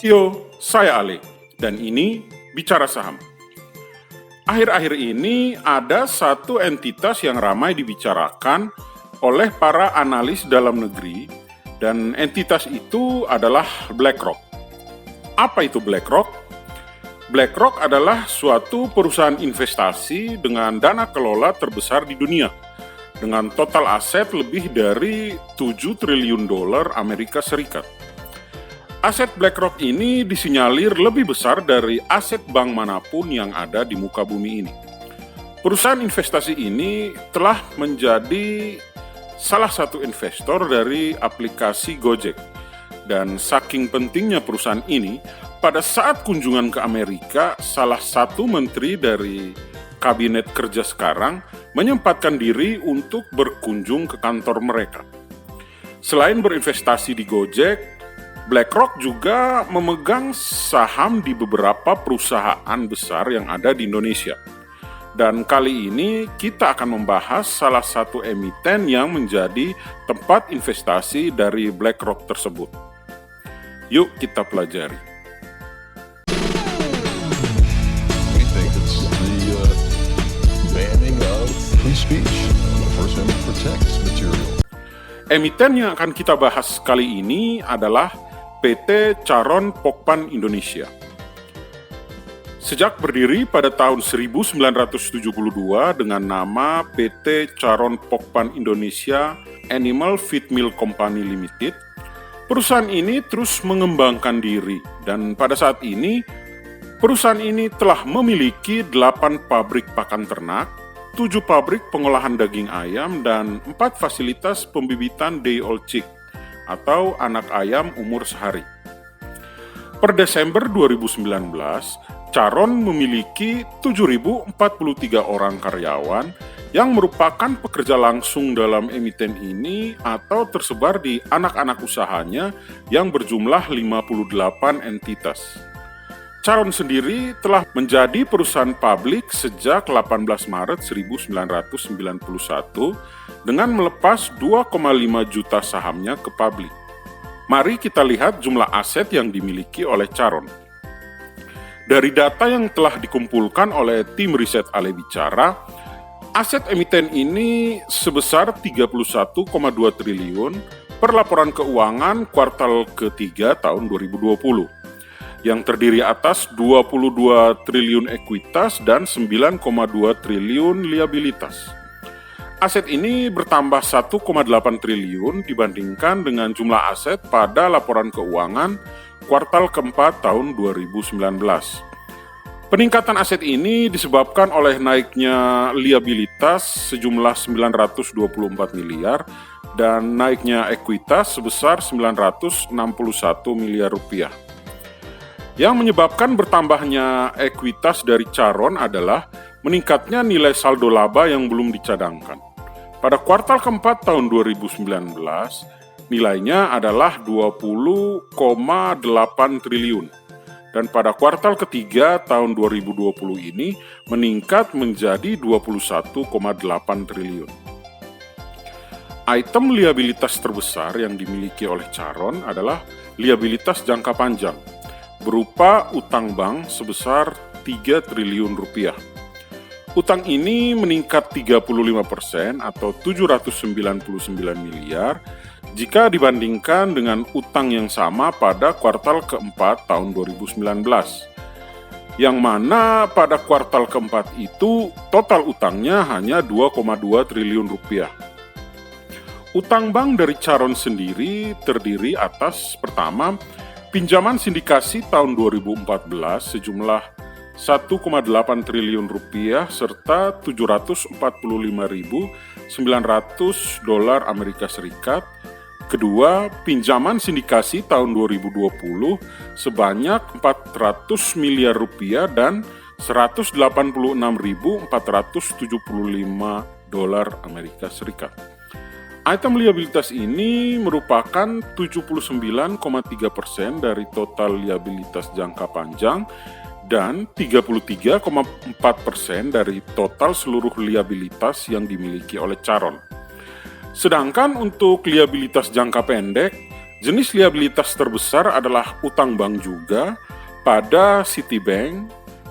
Yo, saya Ale, dan ini Bicara Saham. Akhir-akhir ini ada satu entitas yang ramai dibicarakan oleh para analis dalam negeri, dan entitas itu adalah BlackRock. Apa itu BlackRock? BlackRock adalah suatu perusahaan investasi dengan dana kelola terbesar di dunia, dengan total aset lebih dari 7 triliun dolar Amerika Serikat. Aset BlackRock ini disinyalir lebih besar dari aset bank manapun yang ada di muka bumi ini. Perusahaan investasi ini telah menjadi salah satu investor dari aplikasi Gojek. Dan saking pentingnya perusahaan ini, pada saat kunjungan ke Amerika, salah satu menteri dari kabinet kerja sekarang menyempatkan diri untuk berkunjung ke kantor mereka. Selain berinvestasi di Gojek, BlackRock juga memegang saham di beberapa perusahaan besar yang ada di Indonesia. Dan kali ini kita akan membahas salah satu emiten yang menjadi tempat investasi dari BlackRock tersebut. Yuk kita pelajari. We think it's the banning of free speech. The First Amendment protects material. Emiten yang akan kita bahas kali ini adalah PT Charon Pokpan Indonesia. Sejak berdiri pada tahun 1972 dengan nama PT Charon Pokpan Indonesia Animal Feed Mill Company Limited, perusahaan ini terus mengembangkan diri dan pada saat ini perusahaan ini telah memiliki 8 pabrik pakan ternak, 7 pabrik pengolahan daging ayam, dan 4 fasilitas pembibitan day-old chick atau anak ayam umur sehari. Per Desember 2019, Charon memiliki 7.043 orang karyawan yang merupakan pekerja langsung dalam emiten ini atau tersebar di anak-anak usahanya yang berjumlah 58 entitas. Charon sendiri telah menjadi perusahaan publik sejak 18 Maret 1991 dengan melepas 2,5 juta sahamnya ke publik. Mari kita lihat jumlah aset yang dimiliki oleh Charon. Dari data yang telah dikumpulkan oleh tim riset Ale Bicara, aset emiten ini sebesar 31,2 triliun per laporan keuangan kuartal ketiga tahun 2020. Yang terdiri atas 22 triliun ekuitas dan 9,2 triliun liabilitas. Aset ini bertambah 1,8 triliun dibandingkan dengan jumlah aset pada laporan keuangan kuartal keempat tahun 2019. Peningkatan aset ini disebabkan oleh naiknya liabilitas sejumlah 924 miliar dan naiknya ekuitas sebesar 961 miliar rupiah. Yang menyebabkan bertambahnya ekuitas dari Charon adalah meningkatnya nilai saldo laba yang belum dicadangkan. Pada kuartal keempat tahun 2019, nilainya adalah 20,8 triliun. Dan pada kuartal ketiga tahun 2020 ini meningkat menjadi 21,8 triliun. Item liabilitas terbesar yang dimiliki oleh Charon adalah liabilitas jangka panjang, berupa utang bank sebesar 3 triliun rupiah. Utang ini meningkat 35% atau 799 miliar jika dibandingkan dengan utang yang sama pada kuartal keempat tahun 2019. Yang mana pada kuartal keempat itu total utangnya hanya 2,2 triliun rupiah. Utang bank dari Charon sendiri terdiri atas pertama, pinjaman sindikasi tahun 2014 sejumlah 1,8 triliun rupiah serta 745.900 dolar Amerika Serikat. Kedua, pinjaman sindikasi tahun 2020 sebanyak 400 miliar rupiah dan 186.475 dolar Amerika Serikat. Item liabilitas ini merupakan 79,3% dari total liabilitas jangka panjang dan 33,4% dari total seluruh liabilitas yang dimiliki oleh Charon. Sedangkan untuk liabilitas jangka pendek, Jenis liabilitas terbesar adalah utang bank juga pada Citibank,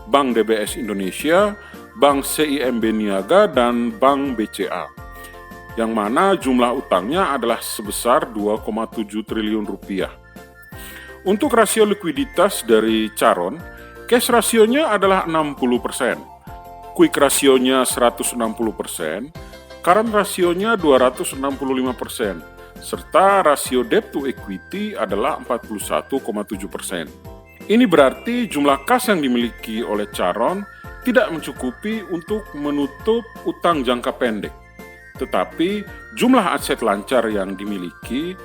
Bank DBS Indonesia, Bank CIMB Niaga, dan Bank BCA, yang mana jumlah utangnya adalah sebesar 2,7 triliun rupiah. Untuk rasio likuiditas dari Charon, cash rasionya adalah 60%, quick rasionya 160%, current rasionya 265%, serta rasio debt to equity adalah 41,7%. Ini berarti jumlah kas yang dimiliki oleh Charon tidak mencukupi untuk menutup utang jangka pendek. Tetapi jumlah aset lancar yang dimiliki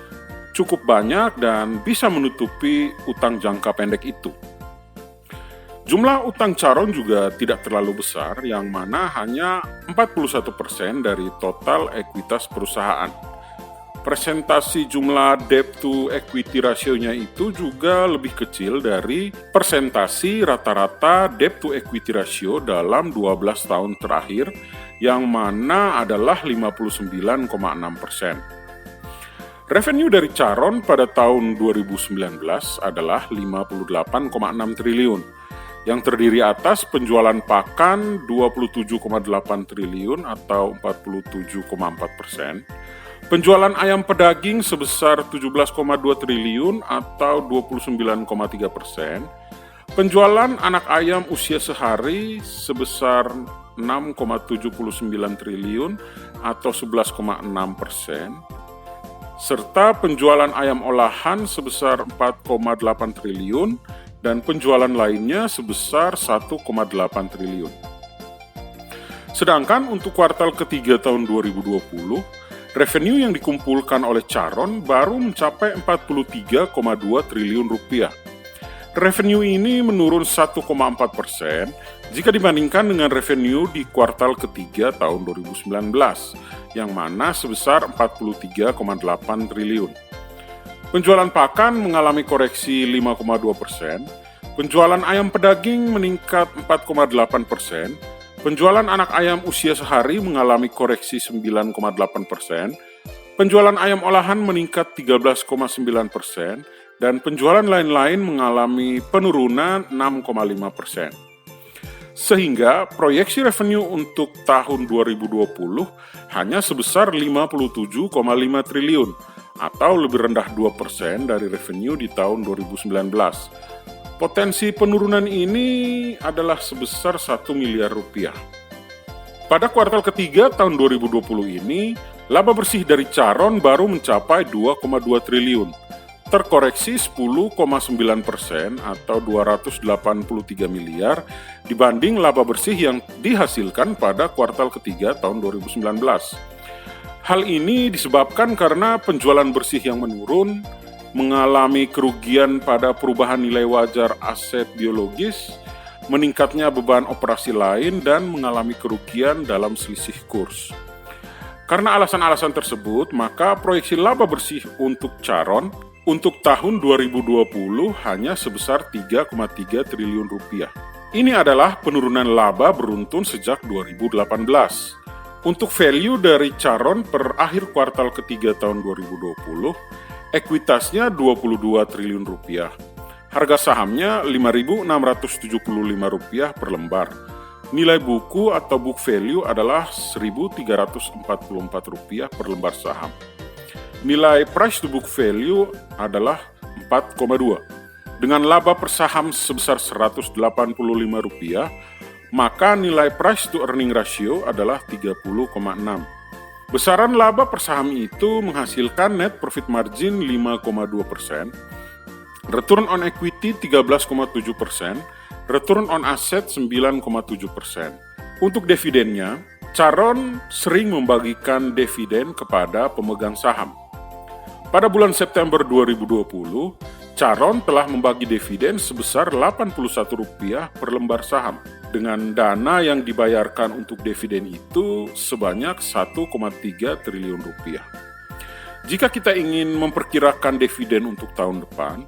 cukup banyak dan bisa menutupi utang jangka pendek itu. Jumlah utang Charon juga tidak terlalu besar, yang mana hanya 41% dari total ekuitas perusahaan. Presentasi jumlah debt to equity rasionya itu juga lebih kecil dari presentasi rata-rata debt to equity ratio dalam 12 tahun terakhir, yang mana adalah 59,6%. Revenue dari Charon pada tahun 2019 adalah 58,6 triliun, yang terdiri atas penjualan pakan 27,8 triliun atau 47,4%, penjualan ayam pedaging sebesar 17,2 triliun atau 29,3%, penjualan anak ayam usia sehari sebesar 6,79 triliun atau 11,6%, serta penjualan ayam olahan sebesar 4,8 triliun dan penjualan lainnya sebesar 1,8 triliun. Sedangkan untuk kuartal ketiga tahun 2020, revenue yang dikumpulkan oleh Charon baru mencapai 43,2 triliun rupiah. Revenue ini menurun 1,4% jika dibandingkan dengan revenue di kuartal ketiga tahun 2019, yang mana sebesar 43,8 triliun. Penjualan pakan mengalami koreksi 5,2%, penjualan ayam pedaging meningkat 4,8%, penjualan anak ayam usia sehari mengalami koreksi 9,8%, penjualan ayam olahan meningkat 13,9%, dan penjualan lain-lain mengalami penurunan 6,5%. Sehingga proyeksi revenue untuk tahun 2020 hanya sebesar 57,5 triliun atau lebih rendah 2% dari revenue di tahun 2019. Potensi penurunan ini adalah sebesar 1 miliar rupiah. Pada kuartal ketiga tahun 2020 ini, laba bersih dari Charon baru mencapai 2,2 triliun, terkoreksi 10,9% atau 283 miliar dibanding laba bersih yang dihasilkan pada kuartal ketiga tahun 2019. Hal ini disebabkan karena penjualan bersih yang menurun, mengalami kerugian pada perubahan nilai wajar aset biologis, meningkatnya beban operasi lain, dan mengalami kerugian dalam selisih kurs. Karena alasan-alasan tersebut, maka proyeksi laba bersih untuk Charon untuk tahun 2020 hanya sebesar 3,3 triliun rupiah. Ini adalah penurunan laba beruntun sejak 2018. Untuk value dari Charon per akhir kuartal ketiga tahun 2020, ekuitasnya 22 triliun rupiah. Harga sahamnya Rp5.675 per lembar. Nilai buku atau book value adalah Rp1.344 per lembar saham. Nilai price to book value adalah 4,2. Dengan laba per saham sebesar Rp185, maka nilai price to earning ratio adalah 30,6. Besaran laba per saham itu menghasilkan net profit margin 5,2%, return on equity 13,7%, return on asset 9,7%. Untuk dividennya, Charon sering membagikan dividen kepada pemegang saham. Pada bulan September 2020, Charon telah membagi dividen sebesar Rp81 per lembar saham. Dengan dana yang dibayarkan untuk dividen itu sebanyak 1,3 triliun rupiah. Jika kita ingin memperkirakan dividen untuk tahun depan,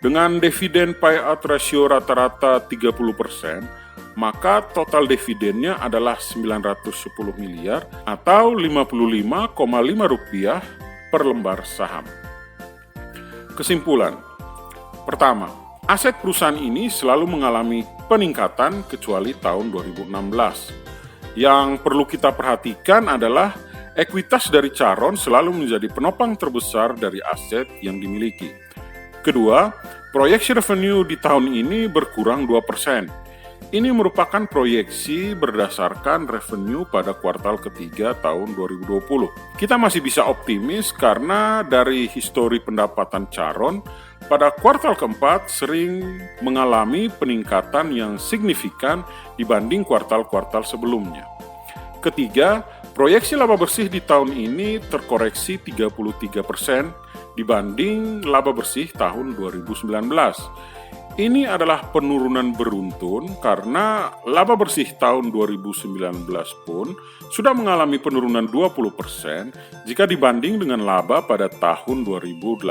dengan dividen payout ratio rata-rata 30%, maka total dividennya adalah 910 miliar atau Rp55,5 per lembar saham. Kesimpulan. Pertama, aset perusahaan ini selalu mengalami peningkatan kecuali tahun 2016. Yang perlu kita perhatikan adalah ekuitas dari Charon selalu menjadi penopang terbesar dari aset yang dimiliki. Kedua, proyeksi revenue di tahun ini berkurang 2%. Ini merupakan proyeksi berdasarkan revenue pada kuartal ketiga tahun 2020. Kita masih bisa optimis karena dari histori pendapatan Charon, pada kuartal keempat sering mengalami peningkatan yang signifikan dibanding kuartal-kuartal sebelumnya. Ketiga, proyeksi laba bersih di tahun ini terkoreksi 33% dibanding laba bersih tahun 2019. Ini adalah penurunan beruntun karena laba bersih tahun 2019 pun sudah mengalami penurunan 20% jika dibanding dengan laba pada tahun 2018.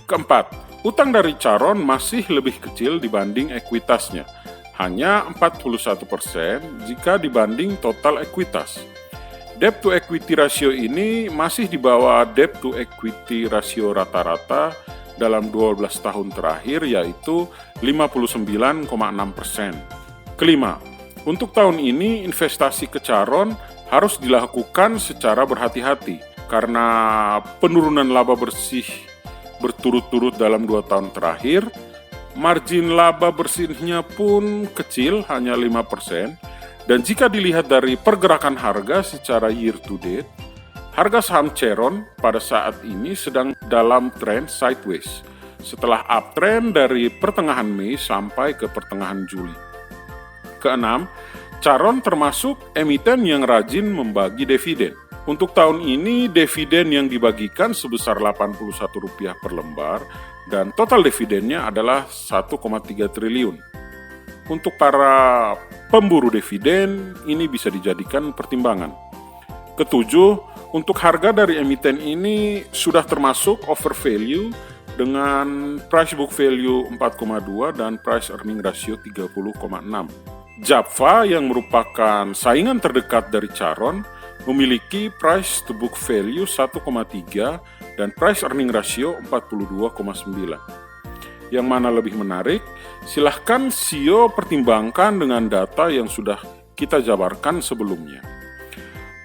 Keempat, utang dari Charon masih lebih kecil dibanding ekuitasnya, hanya 41% jika dibanding total ekuitas. Debt to equity ratio ini masih di bawah debt to equity ratio rata-rata dalam 12 tahun terakhir, yaitu 59,6%. Kelima, untuk tahun ini investasi ke Charon harus dilakukan secara berhati-hati karena penurunan laba bersih berturut-turut dalam 2 tahun terakhir. Margin laba bersihnya pun kecil, hanya 5%, dan jika dilihat dari pergerakan harga secara year to date, harga saham Charon pada saat ini sedang dalam tren sideways, setelah uptrend dari pertengahan Mei sampai ke pertengahan Juli. Keenam, Charon termasuk emiten yang rajin membagi dividen. Untuk tahun ini, dividen yang dibagikan sebesar Rp81 per lembar, dan total dividennya adalah 1,3 triliun. Untuk para pemburu dividen, ini bisa dijadikan pertimbangan. Ketujuh, untuk harga dari emiten ini sudah termasuk overvalue dengan price book value 4,2 dan price earning ratio 30,6. Japfa yang merupakan saingan terdekat dari Charon memiliki price to book value 1,3 dan price earning ratio 42,9. Yang mana lebih menarik? Silahkan CEO pertimbangkan dengan data yang sudah kita jabarkan sebelumnya.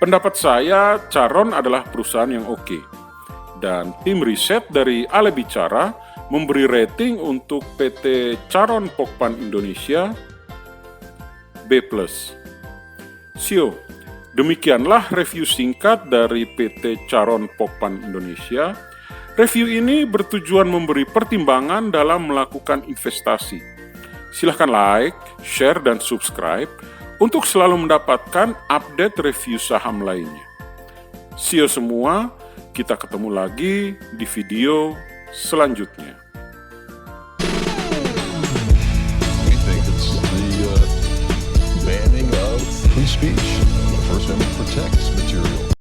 Pendapat saya, Charon adalah perusahaan yang oke. Dan tim riset dari Ale Bicara memberi rating untuk PT Charon Pokpan Indonesia B+. CEO, demikianlah review singkat dari PT Charon Pokpan Indonesia. Review ini bertujuan memberi pertimbangan dalam melakukan investasi. Silahkan like, share, dan subscribe untuk selalu mendapatkan update review saham lainnya. See you semua, kita ketemu lagi di video selanjutnya. We think it's the banning of free speech. The First Amendment protects